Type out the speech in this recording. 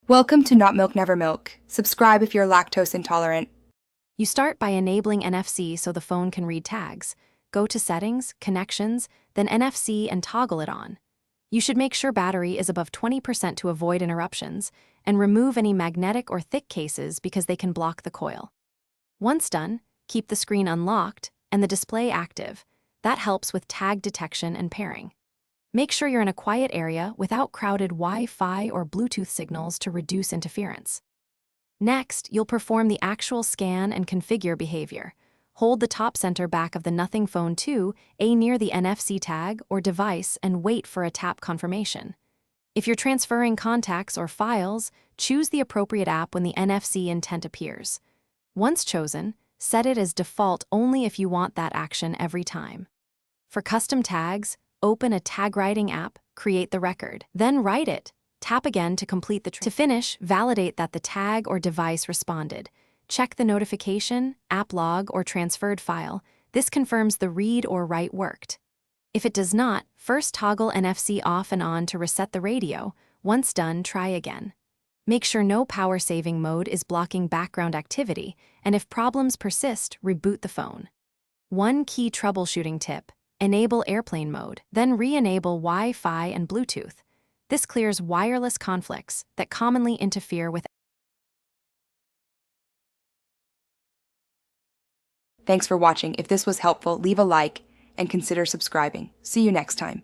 Welcome to Not Milk Never Milk. Subscribe if you're lactose intolerant. You start by enabling NFC so the phone can read tags. Go to Settings, Connections, then NFC and toggle it on. You should make sure battery is above 20% to avoid interruptions, and remove any magnetic or thick cases because they can block the coil. Once done, keep the screen unlocked and the display active. That helps with tag detection and pairing. Make sure you're in a quiet area without crowded Wi-Fi or Bluetooth signals to reduce interference. Next, you'll perform the actual scan and configure behavior. Hold the top center back of the Nothing Phone 2, near the NFC tag or device, and wait for a tap confirmation. If you're transferring contacts or files, choose the appropriate app when the NFC intent appears. Once chosen, set it as default only if you want that action every time. For custom tags, open a tag writing app, create the record, then write it. Tap again to complete the To finish, validate that the tag or device responded. Check the notification, app log, or transferred file. This confirms the read or write worked. If it does not, first toggle NFC off and on to reset the radio. Once done, try again. Make sure no power saving mode is blocking background activity, and if problems persist, reboot the phone. One key troubleshooting tip: enable airplane mode, then re-enable Wi-Fi and Bluetooth. This clears wireless conflicts that commonly interfere with. Thanks for watching. If this was helpful, leave a like and consider subscribing. See you next time.